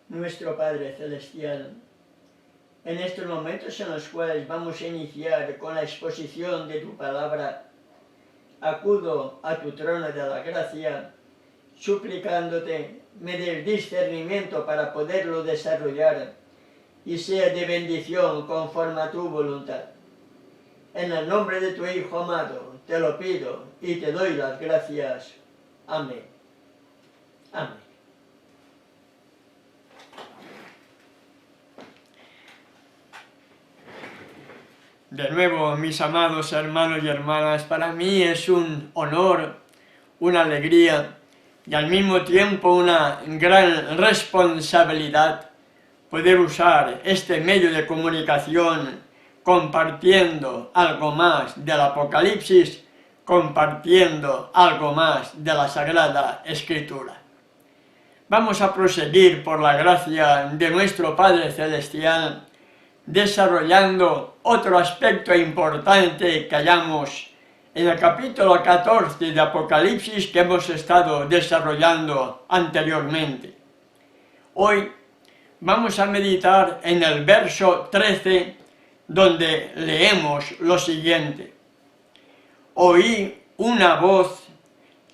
nuestro Padre Celestial, en estos momentos en los cuales vamos a iniciar con la exposición de tu palabra, acudo a tu trono de la gracia, suplicándote me des discernimiento para poderlo desarrollar y sea de bendición conforme a tu voluntad. En el nombre de tu Hijo amado te lo pido y te doy las gracias. Amén. Amén. De nuevo, mis amados hermanos y hermanas, para mí es un honor, una alegría y al mismo tiempo una gran responsabilidad poder usar este medio de comunicación compartiendo algo más del Apocalipsis, compartiendo algo más de la Sagrada Escritura. Vamos a proseguir por la gracia de nuestro Padre Celestial, desarrollando otro aspecto importante que hallamos en el capítulo 14 de Apocalipsis que hemos estado desarrollando anteriormente. Hoy vamos a meditar en el verso 13, donde leemos lo siguiente: Oí una voz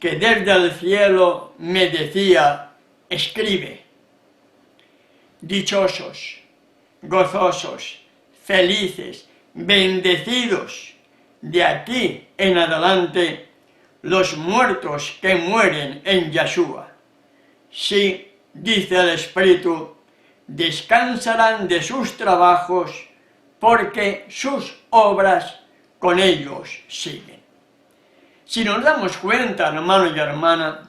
que desde el cielo me decía, escribe, dichosos, gozosos, felices, bendecidos, de aquí en adelante, los muertos que mueren en Yeshua. Sí, dice el Espíritu, descansarán de sus trabajos, porque sus obras con ellos siguen. Si nos damos cuenta, hermano y hermana,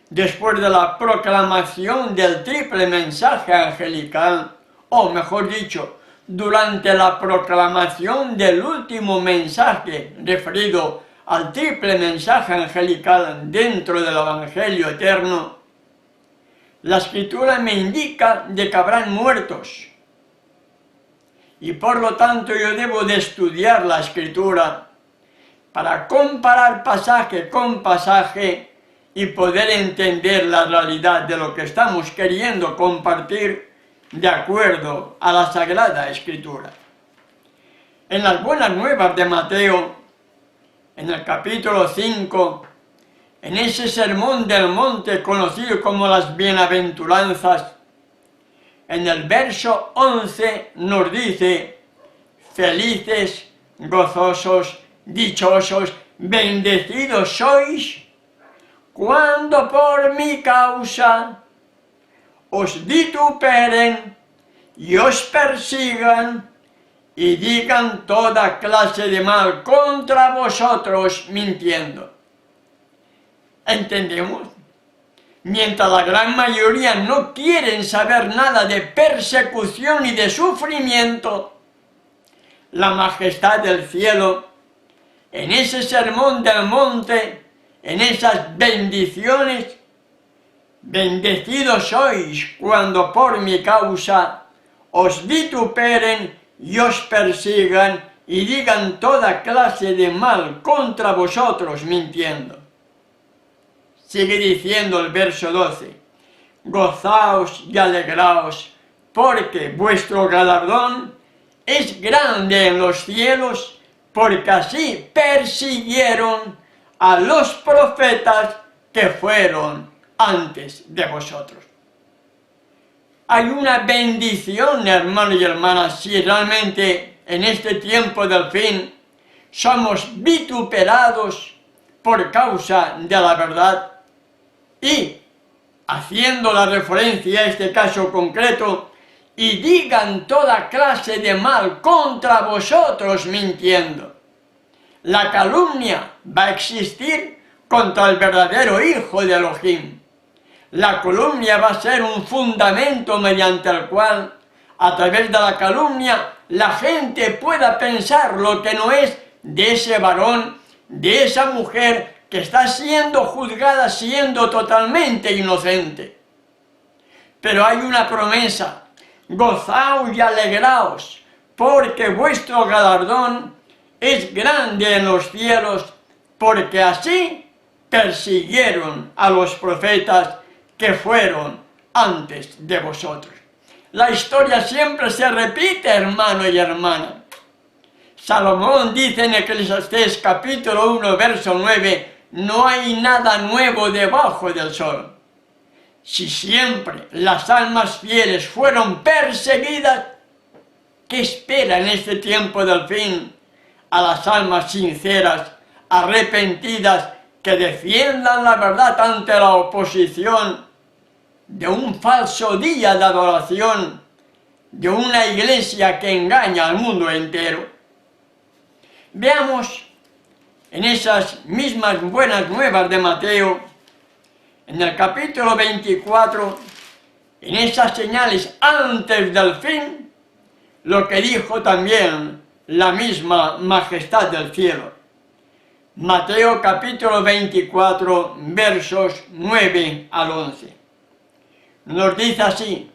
después de la proclamación del triple mensaje angelical, o mejor dicho, durante la proclamación del último mensaje referido al triple mensaje angelical dentro del Evangelio eterno, la Escritura me indica de que habrán muertos. Y por lo tanto yo debo de estudiar la Escritura para comparar pasaje con pasaje y poder entender la realidad de lo que estamos queriendo compartir de acuerdo a la Sagrada Escritura. En las Buenas Nuevas de Mateo, en el capítulo 5, en ese sermón del monte conocido como las bienaventuranzas, en el verso 11 nos dice, felices, gozosos, dichosos, bendecidos sois, cuando por mi causa os vituperen y os persigan y digan toda clase de mal contra vosotros mintiendo. ¿Entendemos? Mientras la gran mayoría no quieren saber nada de persecución y de sufrimiento, la majestad del cielo, en ese sermón del monte, en esas bendiciones, bendecidos sois cuando por mi causa os vituperen y os persigan y digan toda clase de mal contra vosotros mintiendo. Sigue diciendo el verso 12, gozaos y alegraos, porque vuestro galardón es grande en los cielos, porque así persiguieron a los profetas que fueron antes de vosotros. Hay una bendición, hermanos y hermanas, si realmente en este tiempo del fin somos vituperados por causa de la verdad y, haciendo la referencia a este caso concreto, y digan toda clase de mal contra vosotros mintiendo. La calumnia va a existir contra el verdadero Hijo de Elohim. La calumnia va a ser un fundamento mediante el cual, a través de la calumnia, la gente pueda pensar lo que no es de ese varón, de esa mujer que está siendo juzgada siendo totalmente inocente. Pero hay una promesa, gozaos y alegraos, porque vuestro galardón es grande en los cielos, porque así persiguieron a los profetas que fueron antes de vosotros. La historia siempre se repite, hermano y hermana. Salomón dice en Eclesiastés capítulo 1, verso 9, no hay nada nuevo debajo del sol. Si siempre las almas fieles fueron perseguidas, ¿qué espera en este tiempo del fin a las almas sinceras, arrepentidas, que defiendan la verdad ante la oposición de un falso día de adoración, de una iglesia que engaña al mundo entero? Veamos en esas mismas buenas nuevas de Mateo, en el capítulo 24, en esas señales antes del fin, lo que dijo también la misma majestad del cielo. Mateo capítulo 24, versos 9 al 11. Nos dice así: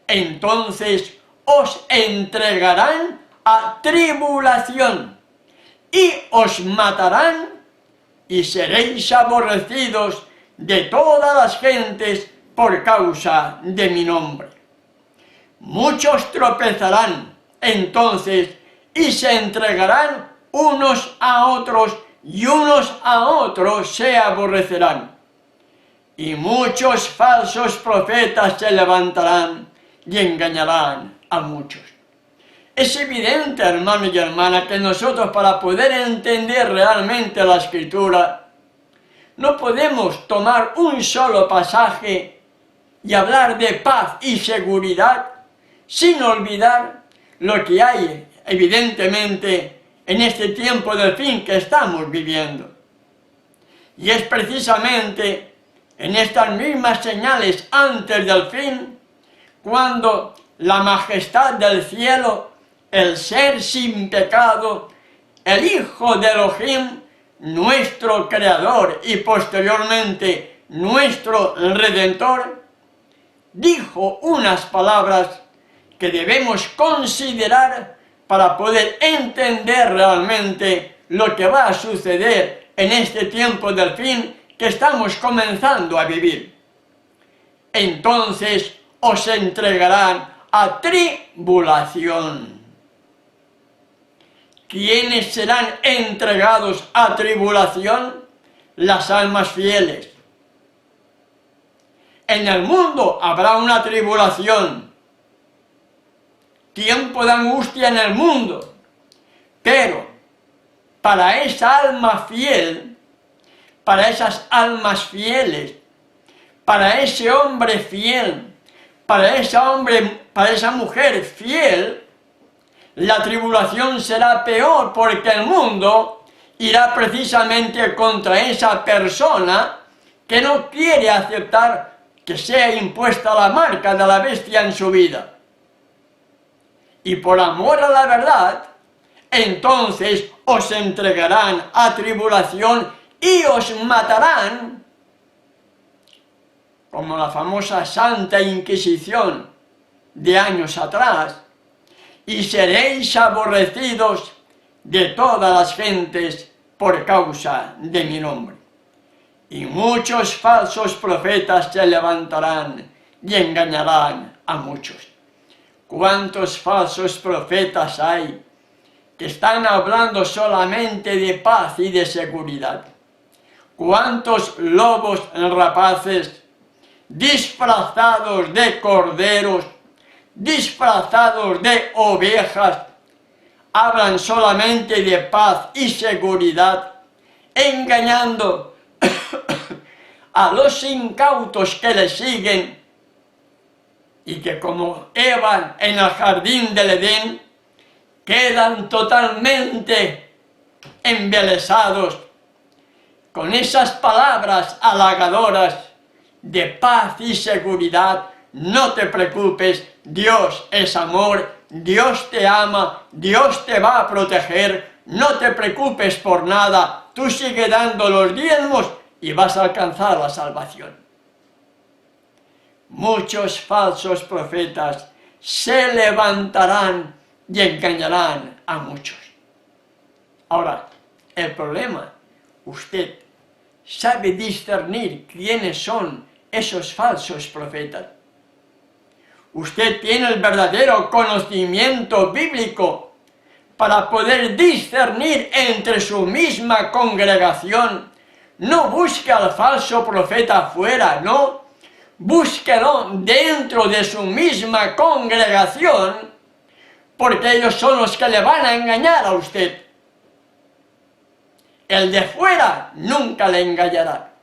entonces os entregarán a tribulación, y os matarán, y seréis aborrecidos de todas las gentes por causa de mi nombre. Muchos tropezarán entonces y se entregarán unos a otros, y unos a otros se aborrecerán. Y muchos falsos profetas se levantarán y engañarán a muchos. Es evidente, hermano y hermana, que nosotros, para poder entender realmente la Escritura, no podemos tomar un solo pasaje y hablar de paz y seguridad sin olvidar lo que hay, evidentemente, en este tiempo del fin que estamos viviendo. Y es precisamente en estas mismas señales antes del fin cuando la majestad del cielo, el ser sin pecado, el Hijo de Elohim, nuestro Creador y posteriormente nuestro Redentor, dijo unas palabras que debemos considerar para poder entender realmente lo que va a suceder en este tiempo del fin que estamos comenzando a vivir. Entonces os entregarán a tribulación. ¿Quiénes serán entregados a tribulación? Las almas fieles. En el mundo habrá una tribulación, tiempo de angustia en el mundo, pero para esa alma fiel, para esas almas fieles, para ese hombre fiel, para esa mujer fiel, la tribulación será peor, porque el mundo irá precisamente contra esa persona que no quiere aceptar que sea impuesta la marca de la bestia en su vida. Y por amor a la verdad, entonces os entregarán a tribulación y os matarán, como la famosa Santa Inquisición de años atrás, y seréis aborrecidos de todas las gentes por causa de mi nombre. Y muchos falsos profetas se levantarán y engañarán a muchos. ¿Cuántos falsos profetas hay que están hablando solamente de paz y de seguridad? ¿Cuántos lobos rapaces disfrazados de corderos, disfrazados de ovejas, hablan solamente de paz y seguridad, engañando a los incautos que le siguen, y que como Eva en el jardín del Edén quedan totalmente embelesados con esas palabras halagadoras de paz y seguridad? No te preocupes, Dios es amor, Dios te ama, Dios te va a proteger, no te preocupes por nada, tú sigue dando los diezmos y vas a alcanzar la salvación. Muchos falsos profetas se levantarán y engañarán a muchos. Ahora, el problema, usted sabe discernir quiénes son esos falsos profetas. usted tiene el verdadero conocimiento bíblico para poder discernir entre su misma congregación. No busque al falso profeta afuera, no. Búsquelo dentro de su misma congregación, porque ellos son los que le van a engañar a usted. El de fuera nunca le engañará,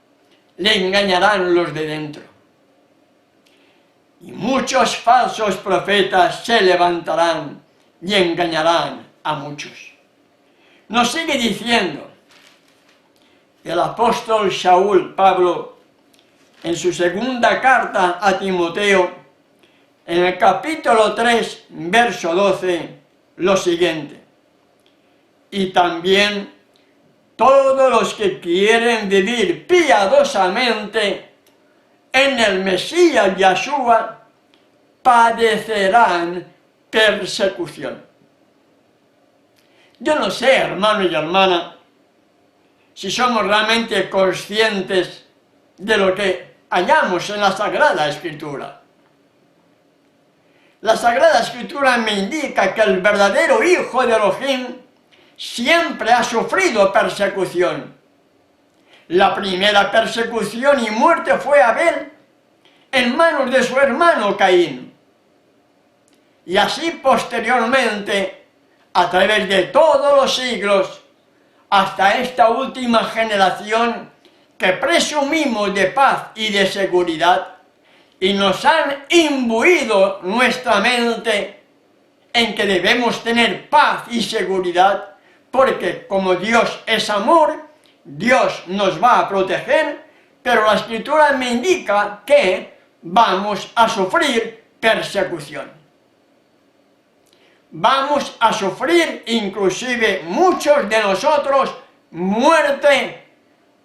le engañarán los de dentro. Y muchos falsos profetas se levantarán y engañarán a muchos. Nos sigue diciendo el apóstol Saúl Pablo en su segunda carta a Timoteo, en el capítulo 3, verso 12, lo siguiente: y también todos los que quieren vivir piadosamente en el Mesías Yeshua padecerán persecución. Yo no sé, hermano y hermana, si somos realmente conscientes de lo que hallamos en la Sagrada Escritura. La Sagrada Escritura me indica que el verdadero Hijo de Elohim siempre ha sufrido persecución. La primera persecución y muerte fue Abel en manos de su hermano Caín. Y así posteriormente, a través de todos los siglos, hasta esta última generación que presumimos de paz y de seguridad, y nos han imbuido nuestra mente en que debemos tener paz y seguridad, porque como Dios es amor, Dios nos va a proteger, pero la Escritura me indica que vamos a sufrir persecución. Vamos a sufrir, inclusive muchos de nosotros, muerte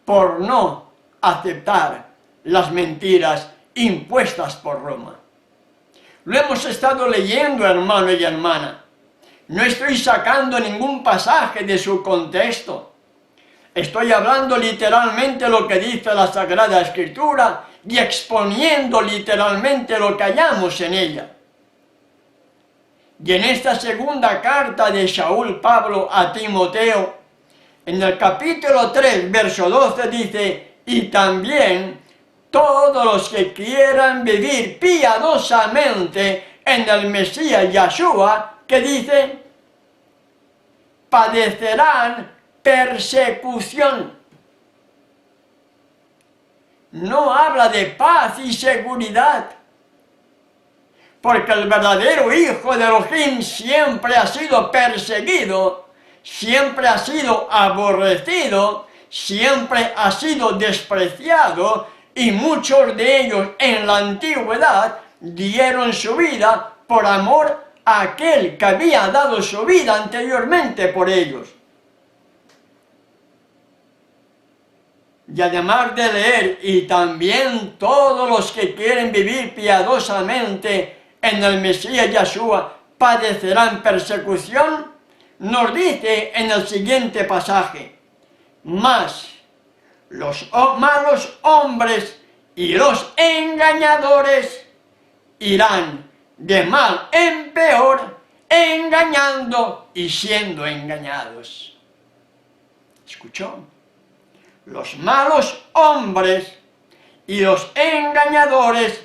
por no aceptar las mentiras impuestas por Roma. Lo hemos estado leyendo, hermano y hermana. No estoy sacando ningún pasaje de su contexto. Estoy hablando literalmente lo que dice la Sagrada Escritura y exponiendo literalmente lo que hallamos en ella. Y en esta segunda carta de Saúl Pablo a Timoteo, en el capítulo 3, verso 12, dice: y también todos los que quieran vivir piadosamente en el Mesías Yeshua, que dice, padecerán persecución. No habla de paz y seguridad, porque el verdadero Hijo de Elohim siempre ha sido perseguido, siempre ha sido aborrecido, siempre ha sido despreciado, y muchos de ellos en la antigüedad dieron su vida por amor a aquel que había dado su vida anteriormente por ellos. Y además de leer, y también todos los que quieren vivir piadosamente en el Mesías Yeshua padecerán persecución, nos dice en el siguiente pasaje: mas los malos hombres y los engañadores irán de mal en peor, engañando y siendo engañados. ¿Escuchó? Los malos hombres y los engañadores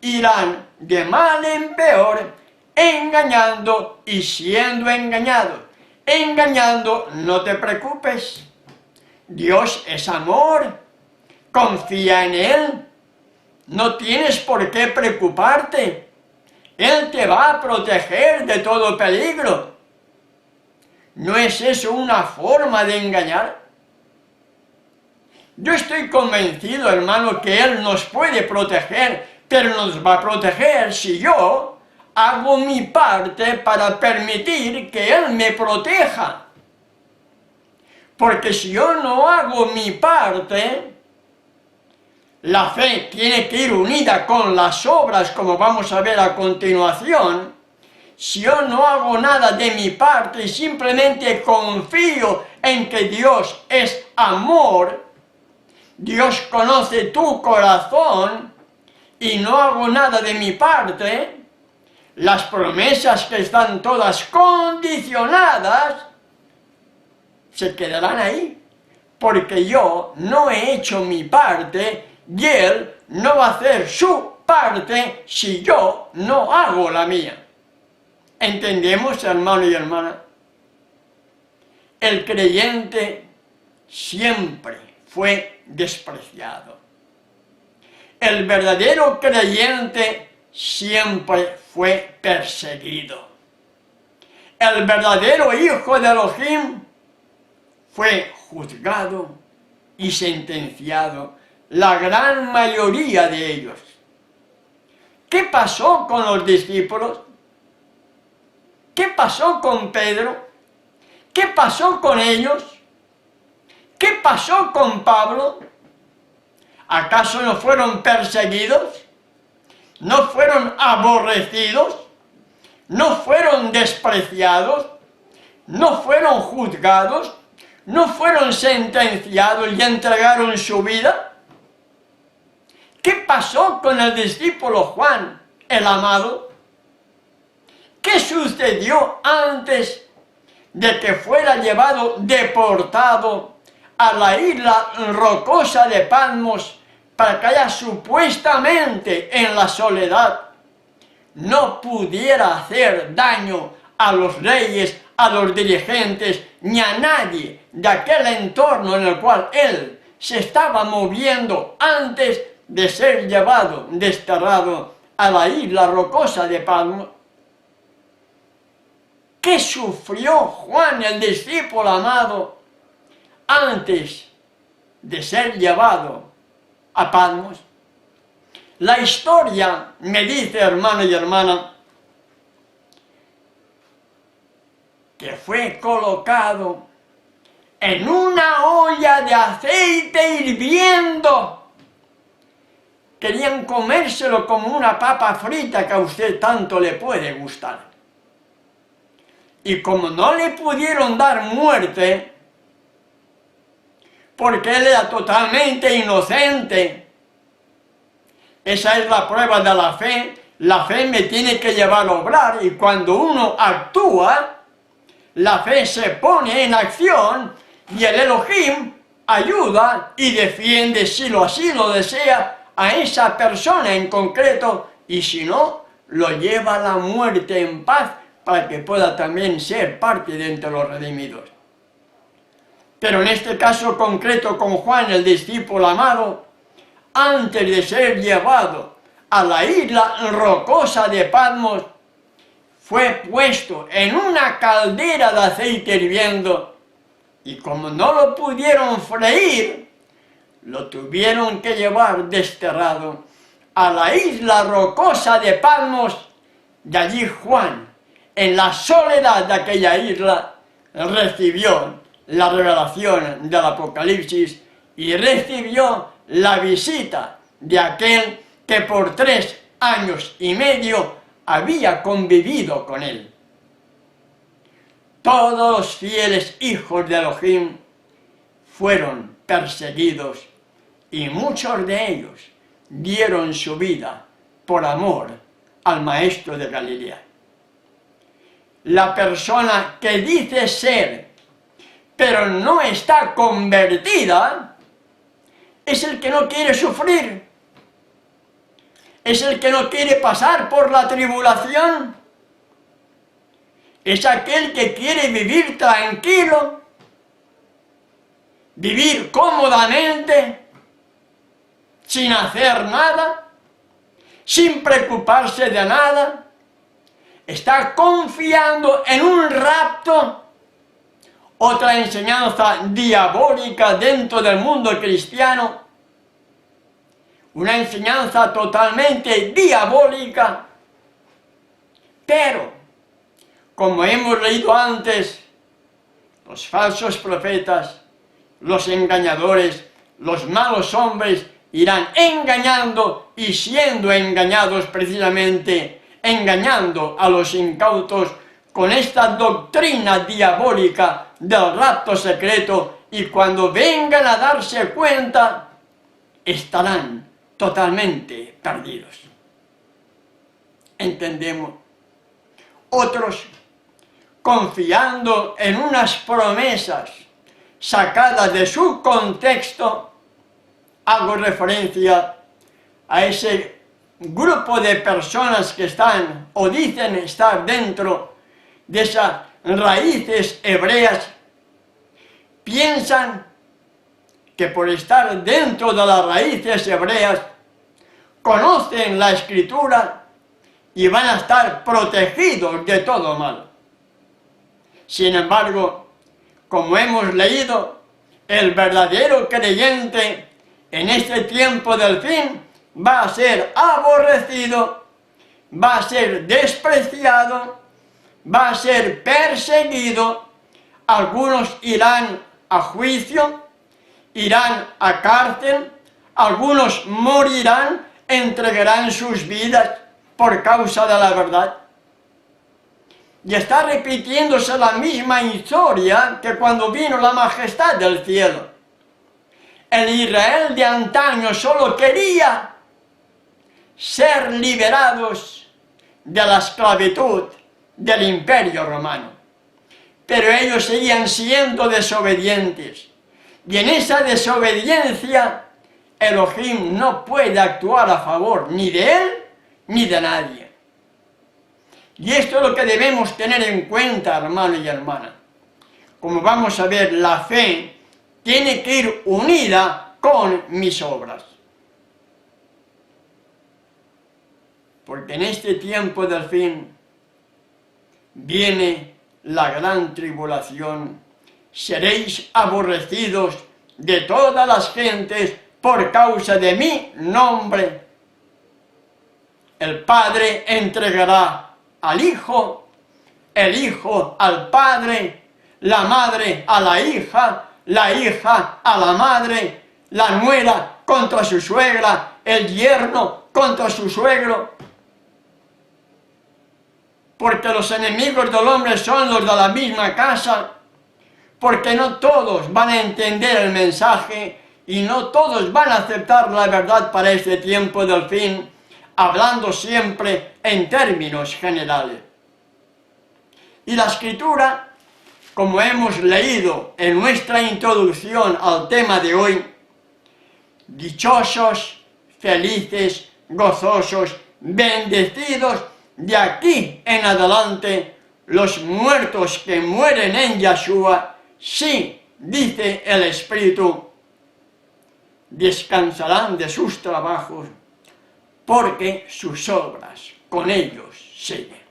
irán de mal en peor, engañando y siendo engañados. Engañando, no te preocupes. Dios es amor. Confía en Él. No tienes por qué preocuparte. Él te va a proteger de todo peligro. ¿No es eso una forma de engañar? Yo estoy convencido, hermano, que Él nos puede proteger, pero nos va a proteger si yo hago mi parte para permitir que Él me proteja. Porque si yo no hago mi parte, la fe tiene que ir unida con las obras, como vamos a ver a continuación. Si yo no hago nada de mi parte y simplemente confío en que Dios es amor, Dios conoce tu corazón, y no hago nada de mi parte, las promesas que están todas condicionadas, se quedarán ahí, porque yo no he hecho mi parte y Él no va a hacer su parte si yo no hago la mía. ¿Entendemos, hermano y hermana? El creyente siempre fue despreciado. El verdadero creyente siempre fue perseguido. El verdadero hijo de Elohim fue juzgado y sentenciado, la gran mayoría de ellos. ¿Qué pasó con los discípulos? ¿Qué pasó con Pedro? ¿Qué pasó con ellos? ¿Qué pasó con Pablo? ¿Acaso no fueron perseguidos? ¿No fueron aborrecidos? ¿No fueron despreciados? ¿No fueron juzgados? ¿No fueron sentenciados y entregaron su vida? ¿Qué pasó con el discípulo Juan, el amado? ¿Qué sucedió antes de que fuera llevado deportado a la isla rocosa de Patmos para que allá supuestamente en la soledad no pudiera hacer daño a los reyes, a los dirigentes, ni a nadie de aquel entorno en el cual él se estaba moviendo antes de ser llevado, desterrado a la isla rocosa de Patmos? ¿Qué sufrió Juan, el discípulo amado, antes de ser llevado a Patmos? La historia me dice, hermano y hermana, que fue colocado en una olla de aceite hirviendo. Querían comérselo como una papa frita que a usted tanto le puede gustar. Y como no le pudieron dar muerte, porque él era totalmente inocente, esa es la prueba de la fe me tiene que llevar a obrar, y cuando uno actúa, la fe se pone en acción, y el Elohim ayuda y defiende, si así lo desea, a esa persona en concreto, y si no, lo lleva a la muerte en paz, para que pueda también ser parte de entre los redimidos. Pero en este caso concreto con Juan, el discípulo amado, antes de ser llevado a la isla rocosa de Patmos, fue puesto en una caldera de aceite hirviendo, y como no lo pudieron freír, lo tuvieron que llevar desterrado a la isla rocosa de Patmos. De allí Juan, en la soledad de aquella isla, recibió la revelación del Apocalipsis y recibió la visita de aquel que por 3 años y medio había convivido con él. Todos los fieles hijos de Elohim fueron perseguidos y muchos de ellos dieron su vida por amor al Maestro de Galilea. La persona que dice ser, pero no está convertida, es el que no quiere sufrir, es el que no quiere pasar por la tribulación, es aquel que quiere vivir tranquilo, vivir cómodamente, sin hacer nada, sin preocuparse de nada. Está confiando en un rapto, otra enseñanza diabólica dentro del mundo cristiano, una enseñanza totalmente diabólica. Pero, como hemos leído antes, los falsos profetas, los engañadores, los malos hombres irán engañando y siendo engañados precisamente, engañando a los incautos con esta doctrina diabólica del rapto secreto, y cuando vengan a darse cuenta, estarán totalmente perdidos. ¿Entendemos? Otros, confiando en unas promesas sacadas de su contexto, hago referencia a ese grupo de personas que están o dicen estar dentro de esas raíces hebreas, piensan que por estar dentro de las raíces hebreas conocen la Escritura y van a estar protegidos de todo mal. Sin embargo, como hemos leído, el verdadero creyente en este tiempo del fin va a ser aborrecido, va a ser despreciado, va a ser perseguido, algunos irán a juicio, irán a cárcel, algunos morirán, entregarán sus vidas por causa de la verdad. Y está repitiéndose la misma historia que cuando vino la majestad del cielo. El Israel de antaño solo quería ser liberados de la esclavitud del Imperio Romano. Pero ellos seguían siendo desobedientes. Y en esa desobediencia, Elohim no puede actuar a favor ni de él ni de nadie. Y esto es lo que debemos tener en cuenta, hermano y hermana. Como vamos a ver, la fe tiene que ir unida con mis obras. Porque en este tiempo del fin viene la gran tribulación. Seréis aborrecidos de todas las gentes por causa de mi nombre. El Padre entregará al Hijo, el Hijo al Padre, la madre a la hija a la madre, la nuera contra su suegra, el yerno contra su suegro. Porque los enemigos del hombre son los de la misma casa, porque no todos van a entender el mensaje y no todos van a aceptar la verdad para este tiempo del fin, hablando siempre en términos generales. Y la Escritura, como hemos leído en nuestra introducción al tema de hoy, dichosos, felices, gozosos, bendecidos, de aquí en adelante, los muertos que mueren en Yeshua, sí, dice el Espíritu, descansarán de sus trabajos, porque sus obras con ellos siguen.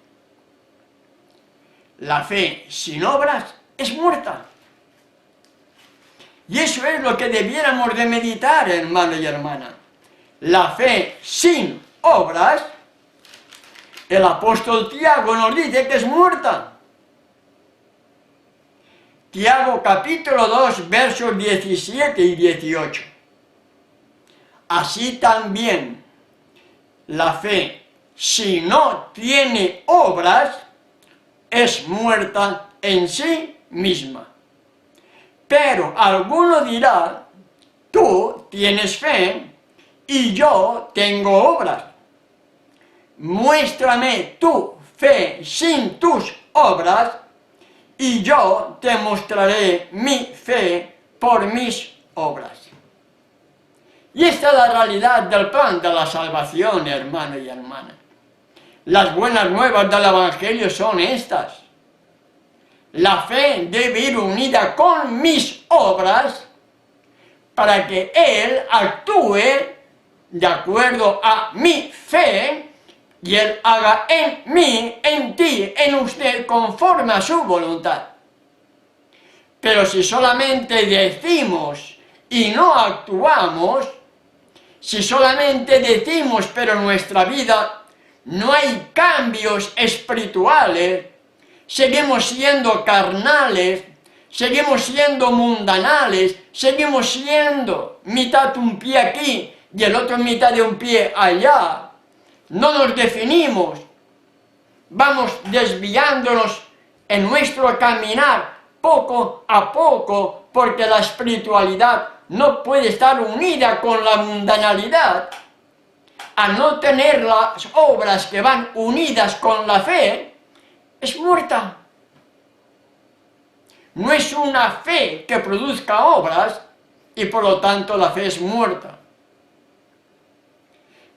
La fe sin obras es muerta. Y eso es lo que debiéramos de meditar, hermano y hermana. La fe sin obras, el apóstol Tiago nos dice que es muerta. Tiago capítulo 2, versos 17 y 18. Así también la fe, si no tiene obras, es muerta en sí misma. Pero alguno dirá, tú tienes fe y yo tengo obras. Muéstrame tu fe sin tus obras y yo te mostraré mi fe por mis obras. Y esta es la realidad del plan de la salvación, hermano y hermana. Las buenas nuevas del Evangelio son estas. La fe debe ir unida con mis obras para que Él actúe de acuerdo a mi fe y Él haga en mí, en ti, en usted, conforme a su voluntad. Pero si solamente decimos y no actuamos, si solamente decimos pero en nuestra vida no hay cambios espirituales, seguimos siendo carnales, seguimos siendo mundanales, seguimos siendo mitad un pie aquí y el otro mitad de un pie allá. No nos definimos, vamos desviándonos en nuestro caminar poco a poco, porque la espiritualidad no puede estar unida con la mundanalidad. Al no tener las obras que van unidas con la fe, es muerta. No es una fe que produzca obras y por lo tanto la fe es muerta.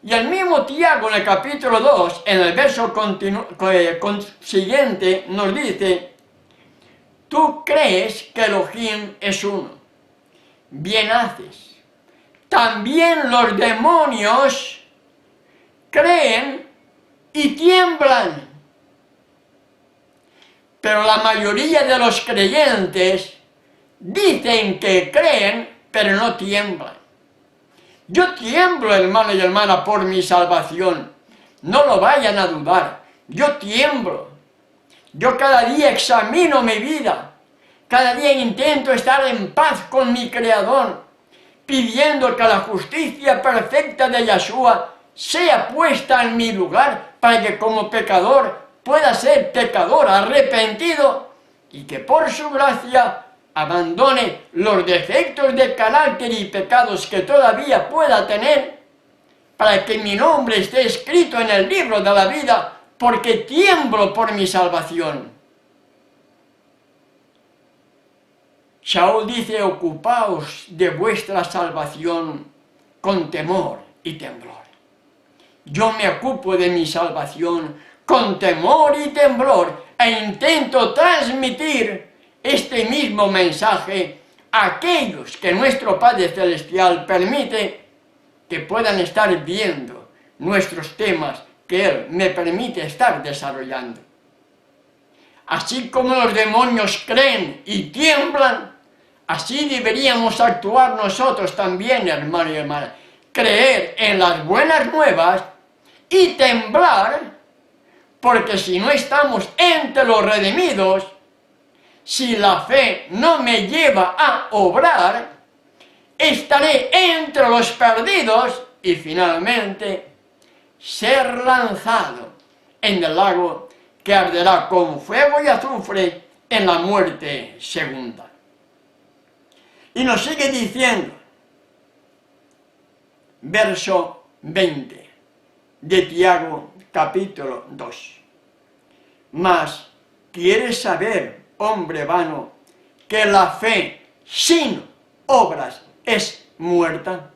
Y el mismo Tiago en el capítulo 2, en el verso siguiente, nos dice: tú crees que Elohim es uno, bien haces. También los demonios creen y tiemblan. Pero la mayoría de los creyentes dicen que creen, pero no tiemblan. Yo tiemblo, hermano y hermana, por mi salvación. No lo vayan a dudar. Yo tiemblo. Yo cada día examino mi vida. Cada día intento estar en paz con mi Creador, pidiendo que la justicia perfecta de Yeshua sea puesta en mi lugar para que como pecador pueda ser pecador arrepentido y que por su gracia abandone los defectos de carácter y pecados que todavía pueda tener, para que mi nombre esté escrito en el libro de la vida, porque tiemblo por mi salvación. Saúl dice: ocupaos de vuestra salvación con temor y temblor. Yo me ocupo de mi salvación con temor y temblor e intento transmitir este mismo mensaje a aquellos que nuestro Padre Celestial permite que puedan estar viendo nuestros temas que Él me permite estar desarrollando. Así como los demonios creen y tiemblan, así deberíamos actuar nosotros también, hermano y hermana. Creer en las buenas nuevas y temblar, porque si no estamos entre los redimidos, si la fe no me lleva a obrar, estaré entre los perdidos y finalmente ser lanzado en el lago que arderá con fuego y azufre en la muerte segunda. Y nos sigue diciendo, verso 20 de Tiago capítulo 2. Mas, ¿quieres saber, hombre vano, que la fe sin obras es muerta?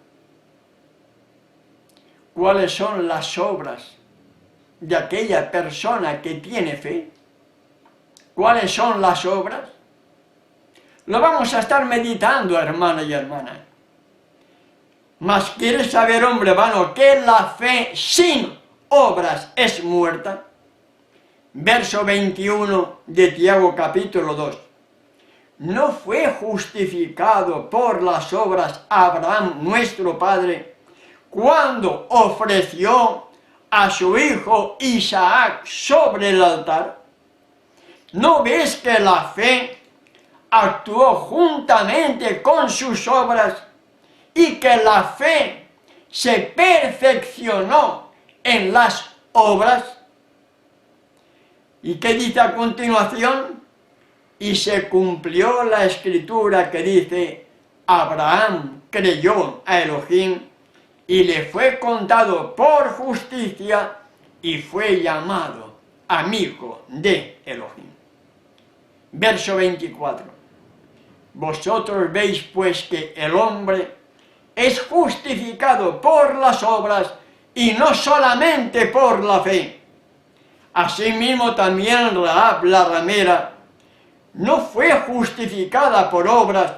¿Cuáles son las obras de aquella persona que tiene fe? ¿Cuáles son las obras? Lo vamos a estar meditando, hermano y hermana. Mas, ¿quieres saber, hombre vano, que la fe sin obras es muerta? Verso 21 de Tiago capítulo 2. ¿No fue justificado por las obras Abraham, nuestro padre, cuando ofreció a su hijo Isaac sobre el altar? ¿No ves que la fe actuó juntamente con sus obras y que la fe se perfeccionó en las obras? ¿Y qué dice a continuación? Y se cumplió la escritura que dice: Abraham creyó a Elohim y le fue contado por justicia y fue llamado amigo de Elohim. Verso 24. Vosotros veis pues que el hombre es justificado por las obras y no solamente por la fe. Asimismo también Rahab la ramera no fue justificada por obras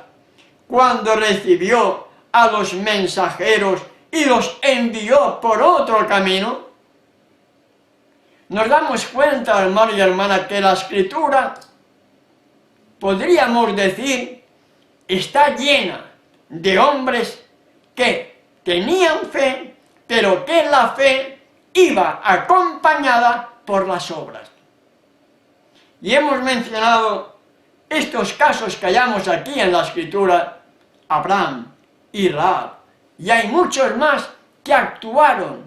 cuando recibió a los mensajeros y los envió por otro camino. Nos damos cuenta, hermano y hermana, que la Escritura, podríamos decir, está llena de hombres que tenían fe, pero que la fe iba acompañada por las obras. Y hemos mencionado estos casos que hallamos aquí en la Escritura, Abraham y Rahab, y hay muchos más que actuaron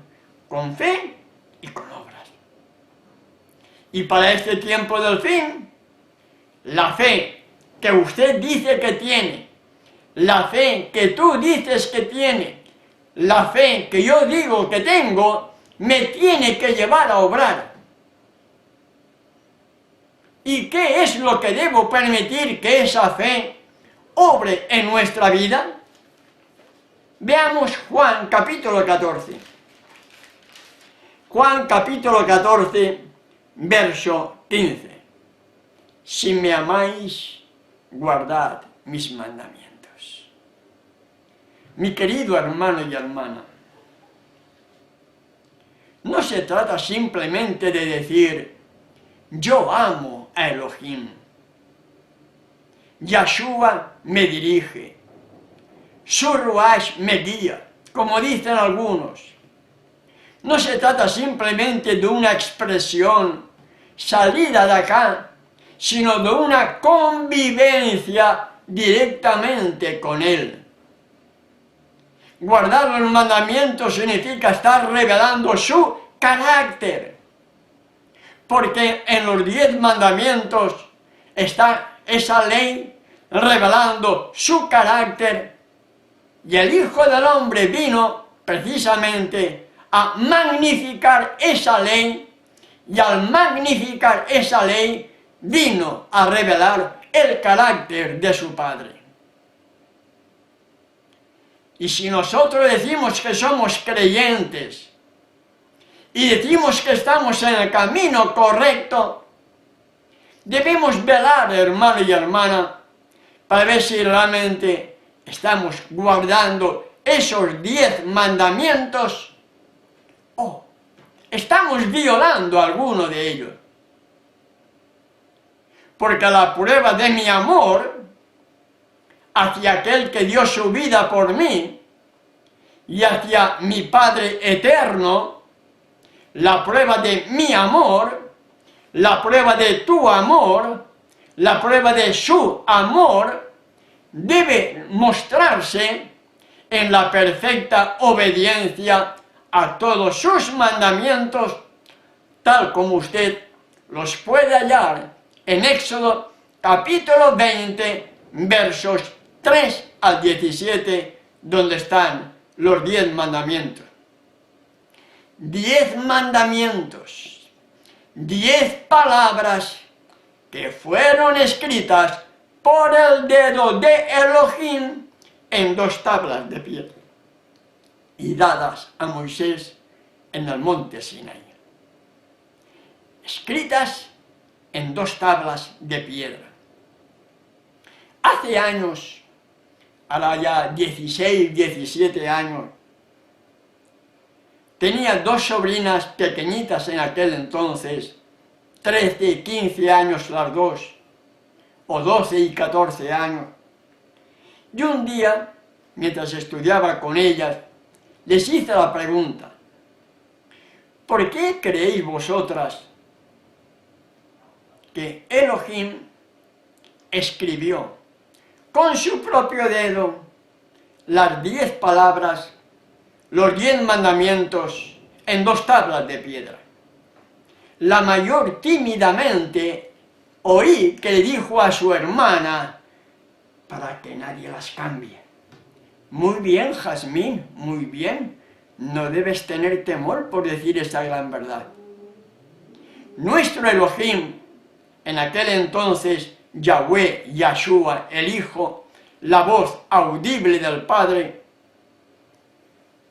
con fe y con obras. Y para este tiempo del fin, la fe que usted dice que tiene, la fe que tú dices que tiene, la fe que yo digo que tengo, me tiene que llevar a obrar. ¿Y qué es lo que debo permitir que esa fe obre en nuestra vida? Veamos Juan capítulo 14. Juan capítulo 14, verso 15. Si me amáis, guardad mis mandamientos. Mi querido hermano y hermana, no se trata simplemente de decir, yo amo a Elohim. Yahshua me dirige. Su Ruach me guía, como dicen algunos. No se trata simplemente de una expresión salida de acá, sino de una convivencia directamente con Él. Guardar los mandamientos significa estar revelando su carácter, porque en los 10 mandamientos está esa ley revelando su carácter, y el Hijo del Hombre vino precisamente a magnificar esa ley, y al magnificar esa ley vino a revelar el carácter de su Padre. Y si nosotros decimos que somos creyentes y decimos que estamos en el camino correcto, debemos velar, hermano y hermana, para ver si realmente estamos guardando esos 10 mandamientos o estamos violando alguno de ellos. Porque la prueba de mi amor hacia aquel que dio su vida por mí y hacia mi Padre eterno, la prueba de mi amor, la prueba de tu amor, la prueba de su amor, debe mostrarse en la perfecta obediencia a todos sus mandamientos, tal como usted los puede hallar en Éxodo capítulo 20, versos 3 al 17, donde están los 10 mandamientos. 10 mandamientos, 10 palabras que fueron escritas por el dedo de Elohim en 2 tablas de piedra y dadas a Moisés en el monte Sinaí. Escritas en 2 tablas de piedra. Hace años, ahora ya 16, 17 años, tenía 2 sobrinas pequeñitas en aquel entonces, 13 y 15 años las dos, o 12 y 14 años. Y un día, mientras estudiaba con ellas, les hice la pregunta, ¿por qué creéis vosotras que Elohim escribió con su propio dedo las 10 palabras, los 10 mandamientos en 2 tablas de piedra? La mayor tímidamente oí que le dijo a su hermana, para que nadie las cambie. Muy bien, Jazmín, muy bien, no debes tener temor por decir esta gran verdad. Nuestro Elohim, en aquel entonces, Yahweh, Yahshua, el Hijo, la voz audible del Padre,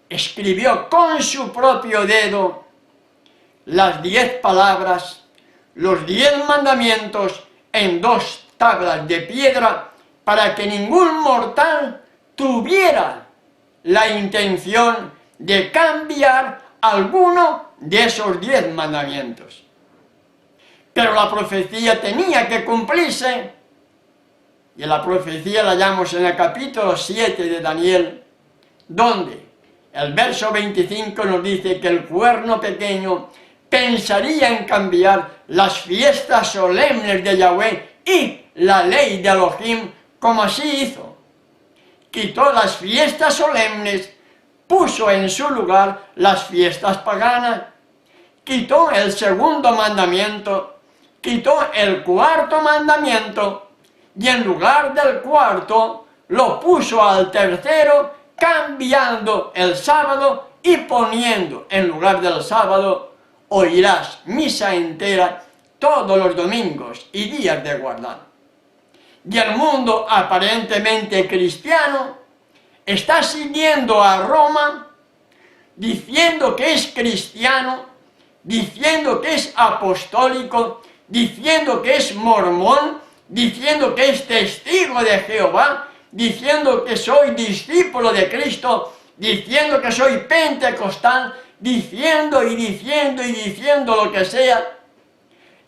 escribió con su propio dedo las 10 palabras, los 10 mandamientos en 2 tablas de piedra, para que ningún mortal tuviera la intención de cambiar alguno de esos 10 mandamientos. Pero la profecía tenía que cumplirse, y la profecía la hallamos en el capítulo 7 de Daniel, donde el verso 25 nos dice que el cuerno pequeño pensaría en cambiar las fiestas solemnes de Yahweh y la ley de Elohim, como así hizo. Quitó las fiestas solemnes, puso en su lugar las fiestas paganas, quitó el 2.º mandamiento, quitó el 4.º mandamiento, y en lugar del 4.º lo puso al 3.º, cambiando el sábado y poniendo en lugar del sábado, oirás misa entera todos los domingos y días de guardar. Y el mundo aparentemente cristiano está siguiendo a Roma, diciendo que es cristiano, diciendo que es apostólico, diciendo que es mormón, diciendo que es testigo de Jehová, diciendo que soy discípulo de Cristo, diciendo que soy pentecostal, diciendo y diciendo y diciendo lo que sea.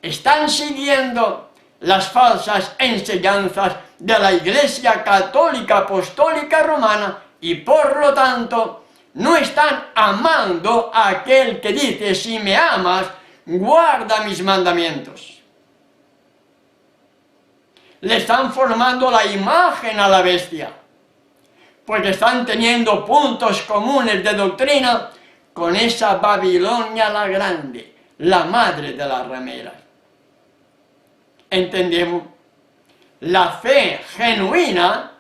Están siguiendo las falsas enseñanzas de la Iglesia Católica Apostólica Romana y por lo tanto no están amando a aquel que dice: si me amas, guarda mis mandamientos. Le están formando la imagen a la bestia, porque están teniendo puntos comunes de doctrina con esa Babilonia la Grande, la madre de las rameras. ¿Entendemos? La fe genuina,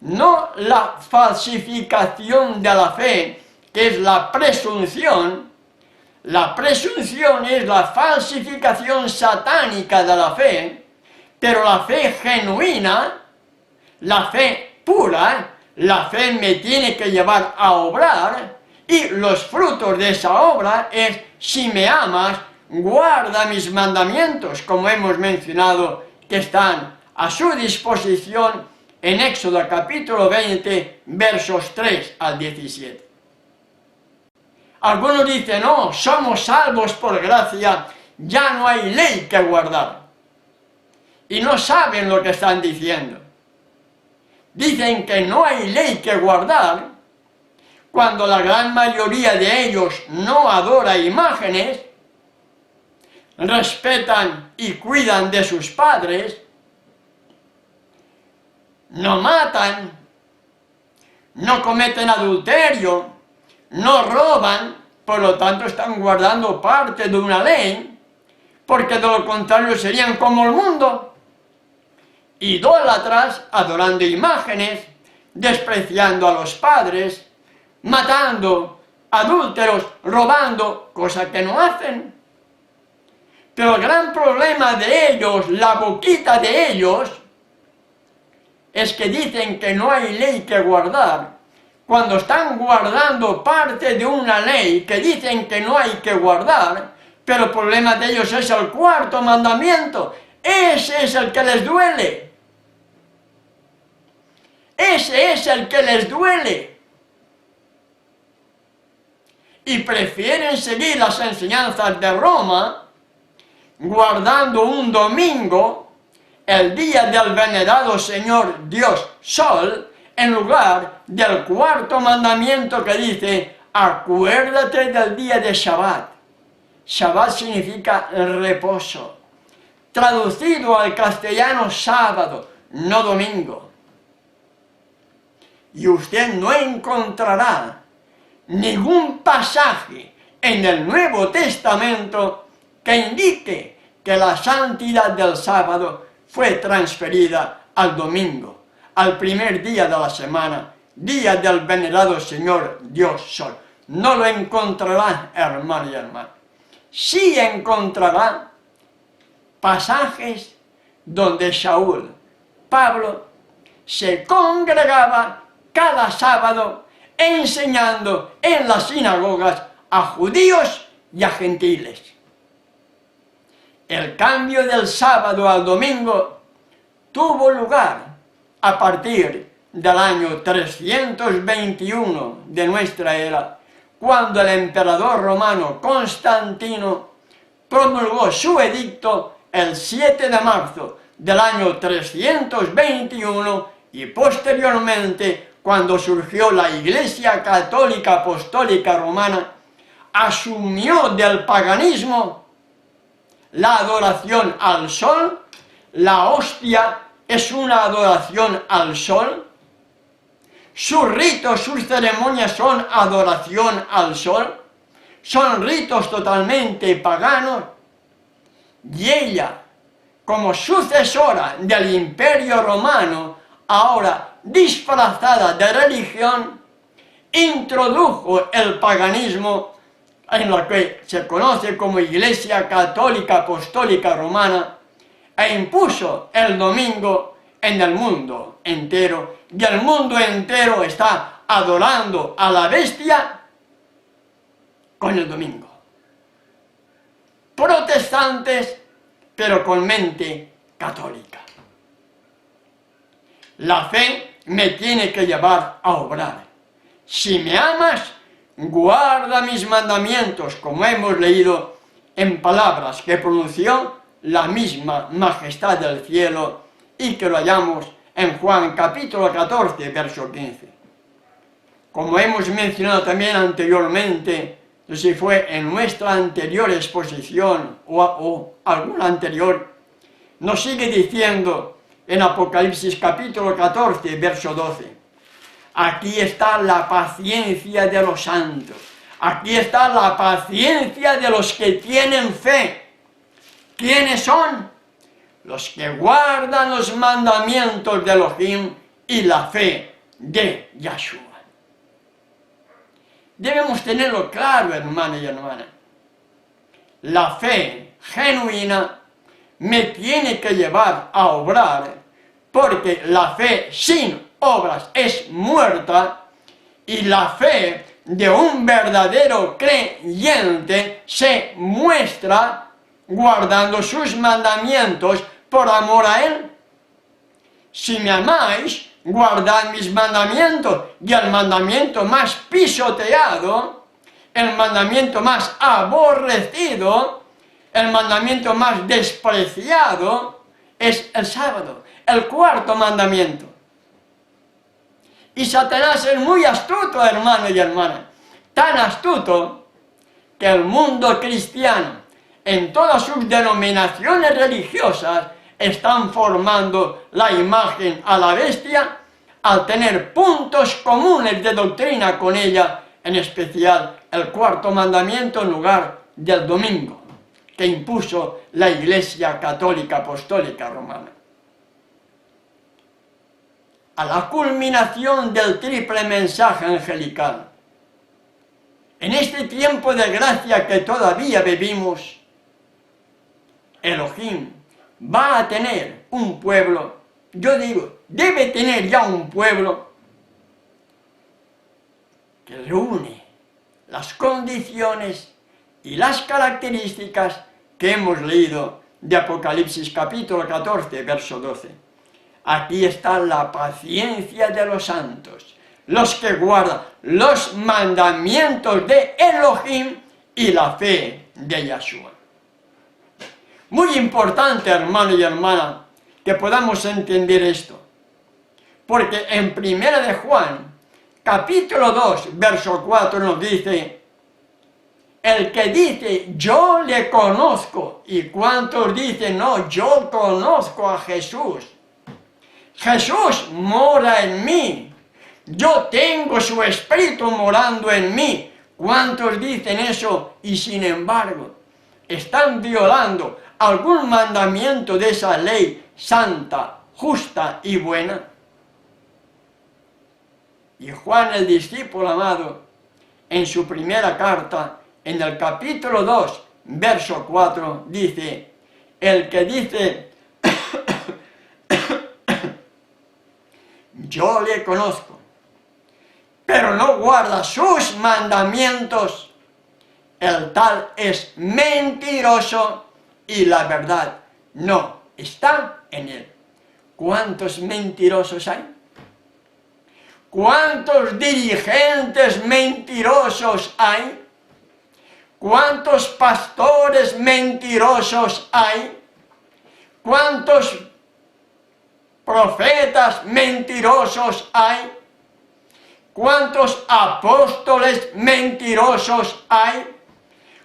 no la falsificación de la fe, que es la presunción. La presunción es la falsificación satánica de la fe, pero la fe genuina, la fe pura, la fe me tiene que llevar a obrar, y los frutos de esa obra es: si me amas, guarda mis mandamientos, como hemos mencionado, que están a su disposición en Éxodo capítulo 20, versos 3 al 17. Algunos dicen: no, somos salvos por gracia, ya no hay ley que guardar. Y no saben lo que están diciendo. Dicen que no hay ley que guardar, cuando la gran mayoría de ellos no adora imágenes, respetan y cuidan de sus padres, no matan, no cometen adulterio, no roban, por lo tanto están guardando parte de una ley, porque de lo contrario serían como el mundo, idólatras, adorando imágenes, despreciando a los padres, matando, adúlteros, robando, cosa que no hacen. Pero el gran problema de ellos, la boquita de ellos, es que dicen que no hay ley que guardar, cuando están guardando parte de una ley que dicen que no hay que guardar, pero el problema de ellos es el cuarto mandamiento. Ese es el que les duele. Ese es el que les duele. Y prefieren seguir las enseñanzas de Roma, guardando un domingo, el día del venerado Señor Dios Sol, en lugar del cuarto mandamiento que dice: acuérdate del día de Shabbat. Shabbat significa reposo. Traducido al castellano, sábado, no domingo. Y usted no encontrará ningún pasaje en el Nuevo Testamento que indique que la santidad del sábado fue transferida al domingo, al primer día de la semana, día del venerado Señor Dios Sol. No lo encontrará, hermano y hermana. Sí encontrará pasajes donde Saúl, Pablo, se congregaba cada sábado enseñando en las sinagogas a judíos y a gentiles. El cambio del sábado al domingo tuvo lugar a partir del año 321 de nuestra era, cuando el emperador romano Constantino promulgó su edicto el 7 de marzo del año 321 y posteriormente, cuando surgió la Iglesia Católica Apostólica Romana, asumió del paganismo la adoración al sol. La hostia es una adoración al sol. Sus ritos, sus ceremonias son adoración al sol. Son ritos totalmente paganos. Y ella, como sucesora del Imperio Romano, ahora disfrazada de religión, introdujo el paganismo en la que se conoce como Iglesia Católica Apostólica Romana, e impuso el domingo en el mundo entero, y el mundo entero está adorando a la bestia con el domingo. Protestantes, pero con mente católica. La fe me tiene que llevar a obrar. Si me amas, guarda mis mandamientos, como hemos leído en palabras que pronunció la misma majestad del cielo y que lo hallamos en Juan capítulo 14, verso 15. Como hemos mencionado también anteriormente, si fue en nuestra anterior exposición o alguna anterior, nos sigue diciendo en Apocalipsis capítulo 14, verso 12, aquí está la paciencia de los santos, aquí está la paciencia de los que tienen fe. ¿Quiénes son? Los que guardan los mandamientos de Elohim y la fe de Yahshua. Debemos tenerlo claro, hermano y hermana. La fe genuina me tiene que llevar a obrar, porque la fe sin obras es muerta, y la fe de un verdadero creyente se muestra guardando sus mandamientos por amor a Él. Si me amáis, guardad mis mandamientos, y el mandamiento más pisoteado, el mandamiento más aborrecido, el mandamiento más despreciado es el sábado, el cuarto mandamiento. Y Satanás es muy astuto, hermano y hermana, tan astuto que el mundo cristiano, en todas sus denominaciones religiosas, están formando la imagen a la bestia al tener puntos comunes de doctrina con ella, en especial el cuarto mandamiento en lugar del domingo, que impuso la Iglesia Católica Apostólica Romana. A la culminación del triple mensaje angelical, en este tiempo de gracia que todavía vivimos, Elohim va a tener un pueblo, yo digo, debe tener ya un pueblo que reúne las condiciones y las características que hemos leído de Apocalipsis capítulo 14, verso 12. Aquí está la paciencia de los santos, los que guardan los mandamientos de Elohim y la fe de Yahshua. Muy importante, hermano y hermana, que podamos entender esto, porque en 1 de Juan, capítulo 2, verso 4 nos dice, el que dice, yo le conozco, y cuántos dicen, no, yo conozco a Jesús. Jesús mora en mí, yo tengo su espíritu morando en mí. ¿Cuántos dicen eso y sin embargo están violando algún mandamiento de esa ley santa, justa y buena? Y Juan, el discípulo amado, en su primera carta, en el capítulo 2, verso 4, dice, el que dice, yo le conozco, pero no guarda sus mandamientos, el tal es mentiroso y la verdad no está en él. ¿Cuántos mentirosos hay? ¿Cuántos dirigentes mentirosos hay? ¿Cuántos pastores mentirosos hay? ¿Cuántos profetas mentirosos hay? ¿Cuántos apóstoles mentirosos hay?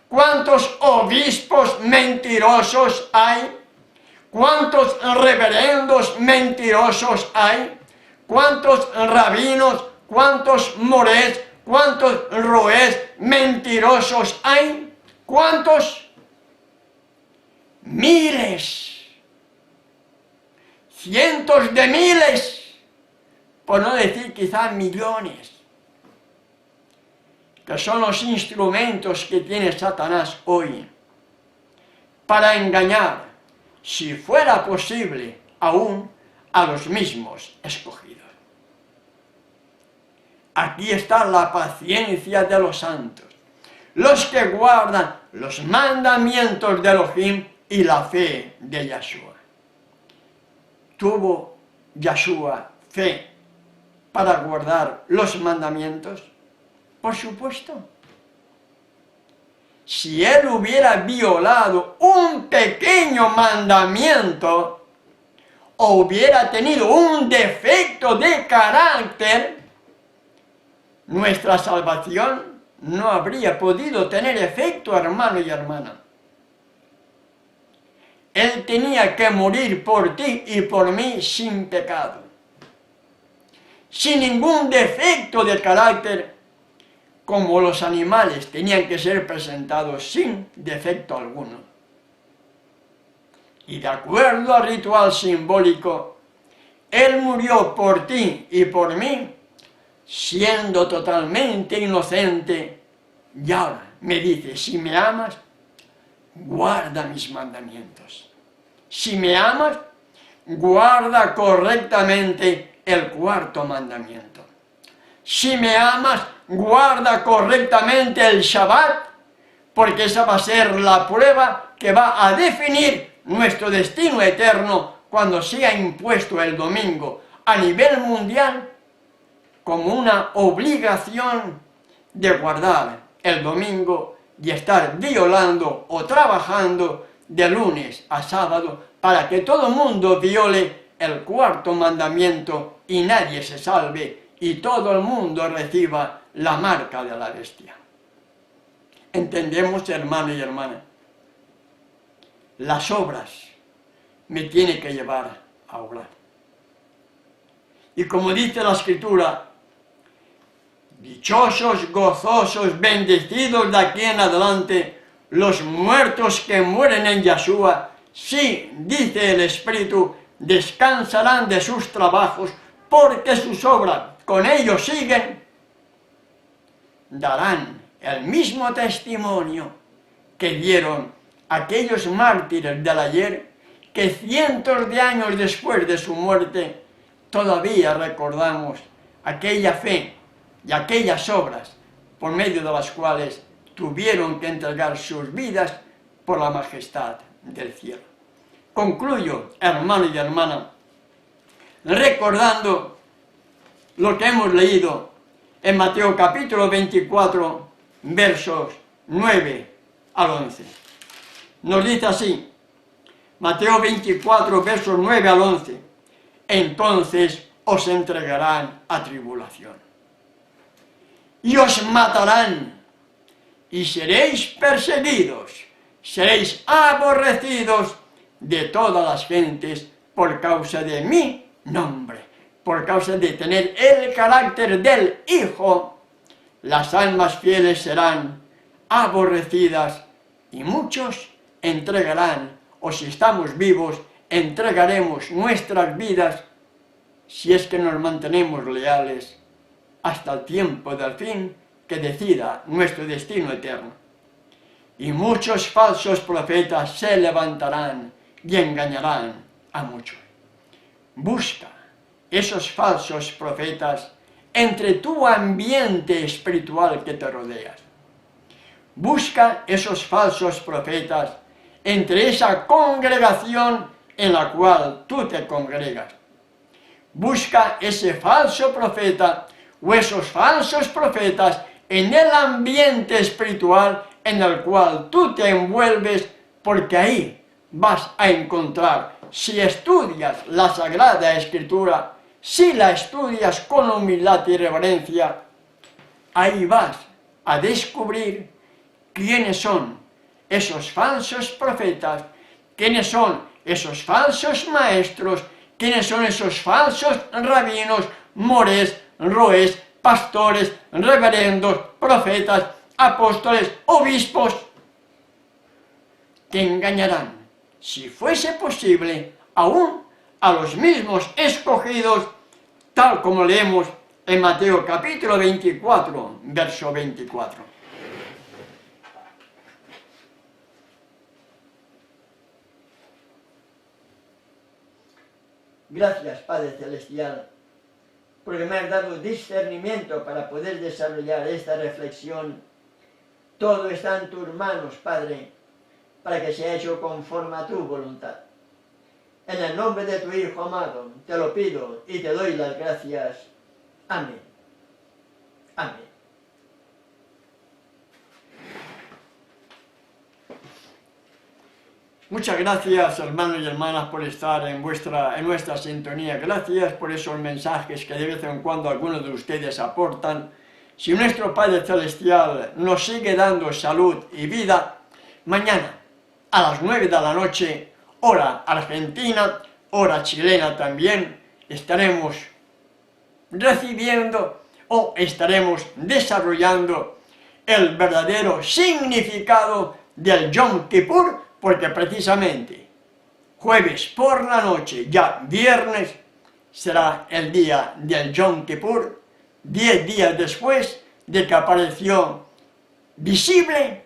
¿Cuántos obispos mentirosos hay? ¿Cuántos reverendos mentirosos hay? ¿Cuántos rabinos, cuántos morés, cuántos roés mentirosos hay? ¿Cuántos? Miles, cientos de miles, por no decir quizás millones, que son los instrumentos que tiene Satanás hoy para engañar, si fuera posible, aún a los mismos escogidos. Aquí está la paciencia de los santos, los que guardan los mandamientos de Elohim y la fe de Yahshua. ¿Tuvo Yahshua fe para guardar los mandamientos? Por supuesto. Si él hubiera violado un pequeño mandamiento o hubiera tenido un defecto de carácter, nuestra salvación no habría podido tener efecto, hermano y hermana. Él tenía que morir por ti y por mí sin pecado, sin ningún defecto de carácter, como los animales tenían que ser presentados sin defecto alguno. Y de acuerdo al ritual simbólico, Él murió por ti y por mí, siendo totalmente inocente, y ahora me dice, si me amas, guarda mis mandamientos. Si me amas, guarda correctamente el cuarto mandamiento. Si me amas, guarda correctamente el Shabbat, porque esa va a ser la prueba que va a definir nuestro destino eterno cuando sea impuesto el domingo a nivel mundial como una obligación de guardar el domingo y estar violando o trabajando de lunes a sábado para que todo el mundo viole el cuarto mandamiento y nadie se salve y todo el mundo reciba la marca de la bestia. ¿Entendemos, hermano y hermana? Las obras me tienen que llevar a obrar. Y como dice la Escritura, dichosos, gozosos, bendecidos de aquí en adelante, los muertos que mueren en Yahshua, sí, dice el Espíritu, descansarán de sus trabajos, porque sus obras con ellos siguen, darán el mismo testimonio que dieron aquellos mártires del ayer, que cientos de años después de su muerte, todavía recordamos aquella fe y aquellas obras por medio de las cuales tuvieron que entregar sus vidas por la majestad del cielo. Concluyo, hermano y hermana, recordando lo que hemos leído en Mateo capítulo 24, versos 9 al 11. Nos dice así, Mateo 24, versos 9 al 11, entonces os entregarán a tribulación, y os matarán, y seréis perseguidos, seréis aborrecidos de todas las gentes por causa de mi nombre, por causa de tener el carácter del Hijo. Las almas fieles serán aborrecidas y muchos entregarán, o si estamos vivos, entregaremos nuestras vidas, si es que nos mantenemos leales, hasta el tiempo del fin que decida nuestro destino eterno. Y muchos falsos profetas se levantarán y engañarán a muchos. Busca esos falsos profetas entre tu ambiente espiritual que te rodeas. Busca esos falsos profetas entre esa congregación en la cual tú te congregas. Busca ese falso profeta o esos falsos profetas en el ambiente espiritual en el cual tú te envuelves, porque ahí vas a encontrar, si estudias la Sagrada Escritura, si la estudias con humildad y reverencia, ahí vas a descubrir quiénes son esos falsos profetas, quiénes son esos falsos maestros, quiénes son esos falsos rabinos, mores, roes, pastores, reverendos, profetas, apóstoles, obispos, que engañarán, si fuese posible, aún a los mismos escogidos, tal como leemos en Mateo capítulo 24, verso 24. Gracias, Padre Celestial, porque me has dado discernimiento para poder desarrollar esta reflexión. Todo está en tus manos, Padre, para que sea hecho conforme a tu voluntad. En el nombre de tu Hijo amado, te lo pido y te doy las gracias. Amén. Amén. Muchas gracias, hermanos y hermanas, por estar en nuestra sintonía. Gracias por esos mensajes que de vez en cuando algunos de ustedes aportan. Si nuestro Padre Celestial nos sigue dando salud y vida, mañana a las 9 de la noche, hora argentina, hora chilena también, estaremos recibiendo o estaremos desarrollando el verdadero significado del Yom Kippur, porque precisamente jueves por la noche, ya viernes, será el día del Yom Kippur, 10 días después de que apareció visible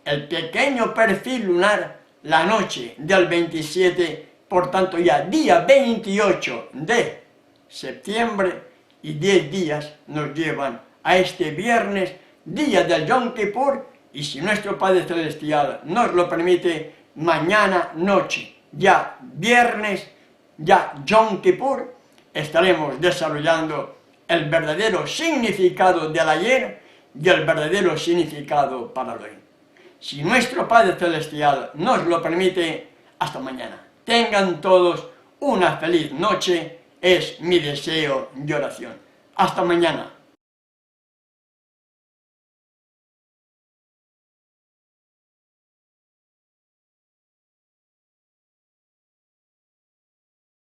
el pequeño perfil lunar la noche del 27, por tanto ya día 28 de septiembre, y 10 días nos llevan a este viernes, día del Yom Kippur, y si nuestro Padre Celestial nos lo permite, mañana noche, ya viernes, ya Yom Kippur, estaremos desarrollando el verdadero significado del ayer y el verdadero significado para hoy. Si nuestro Padre Celestial nos lo permite, hasta mañana. Tengan todos una feliz noche, es mi deseo y oración. Hasta mañana.